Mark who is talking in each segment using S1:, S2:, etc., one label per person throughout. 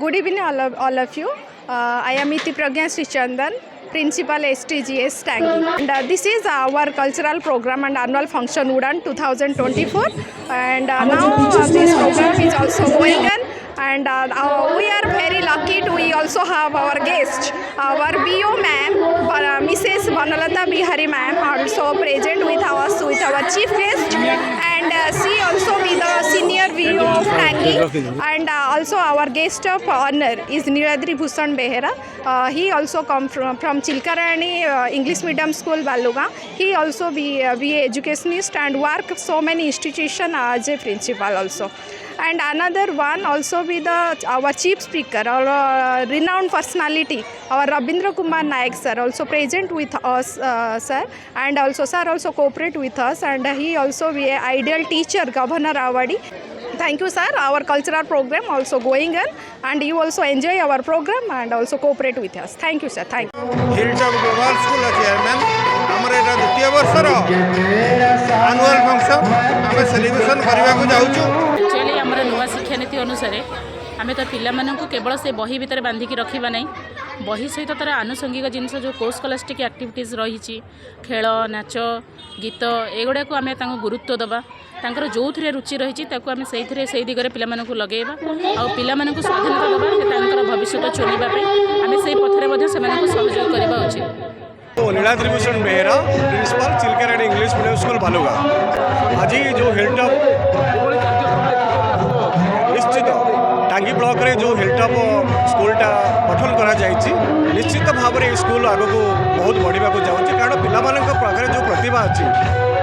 S1: Good evening, all of you. I am Iti Pragya Srichandan, Principal STGS Tangi. And this is our cultural program and annual function Udan 2024. And now this program is also going on. And we are very lucky to we also have our guest, our BO ma'am, Mrs. Banalata Bihari ma'am, also present with us with our chief guest. And she also be the senior VO of Tangi. And also our guest of honor is Niladri Bhushan Behera. He also come from Chilkarani English Medium School, Baluga. He also be educationist and work so many institutions as a principal also. And another one also be our chief speaker, our renowned personality, our Rabindra Kumar Naik sir, also present with us, sir, and also sir also cooperate with us, and he also be an ideal teacher, Governor Awadi. Thank you, sir. Our cultural program also going on, and you also enjoy our program and also cooperate with us. Thank you, sir. Thank you.
S2: Hilltop Global School chairman, आमर एटा द्वितीय वर्षर annual function आम celebration करने जाऊँ।
S3: Actually आमर नुआ शिक्षा नीति अनुसार आम तो पिला केवल से बही भितर बांधिकी रखा ना बही सहित तार आनुषंगिक जिनस जो को स्कॉलास्टिक एक्टिविटीज रही खेल नाच गीत एगुड़ा को आम गुरुत्व दबा तांकर जो थे रुचि रही आम से दिगरे पिला लगेगा आ पिला स्वाधीनता दबा भविष्य चुनाई आम से पथरे सहयोग करवा उचित।
S2: Niladri Bhushan Behera principal Chilkarani English medium school Baluga आज जो हिलटॉप निश्चित टांगी ब्लॉक रे जो हिलटॉप स्कूलटा गठन करा जायछि निश्चित भाव में स्कूल आग को बहुत बढ़िया जाऊँगी कारण पाखे जो प्रतिभा अच्छी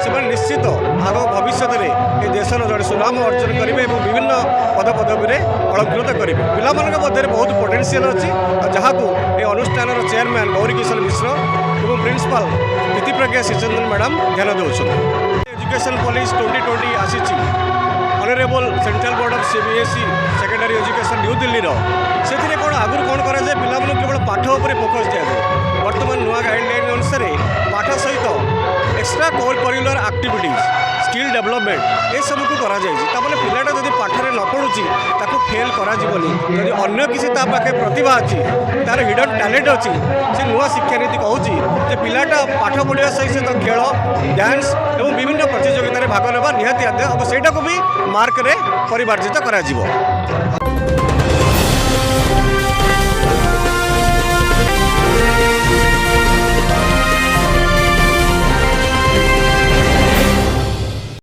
S2: से निश्चित आग भविष्य में ये देशर जो सुनाम अर्जन करेंगे और विभिन्न पदपदवी में अलंकृत करेंगे पिला मध्य बहुत पोटेंशियल अच्छी जहाँ को ये अनुष्ठान चेयरमैन गौरी किशन मिश्र और प्रिंसिपल इति प्रज्ञा श्रीचंदन मैडम ध्यान देउछन। एजुकेशन पॉलिसी 2020 आसी honourable central board of CBSE secondary education new Delhi से कौन आगुरी कौन कर पिला केवल पाठ उपर फोकस दिया जाए बर्तमान नुआ गाइडलाइन अनुसार पाठ सहित extra curricular activities skill development ये सब को करा जाए पिलाटा जब पाठरे न पढ़ुची ताको फेल करा जीवनी यदि अन्य किसी पाखे प्रतिभा अच्छी तार हिडन टैलेंट अच्छी से नुआ शिक्षा नीति कहूँ पिलाटा पाठ पढ़ा सहित खेल डांस और विभिन्न प्रतियोगिता भाग नेबा निहाती आद्य और सेटा को भी मार्क रे परिमार्जित करा जीवो।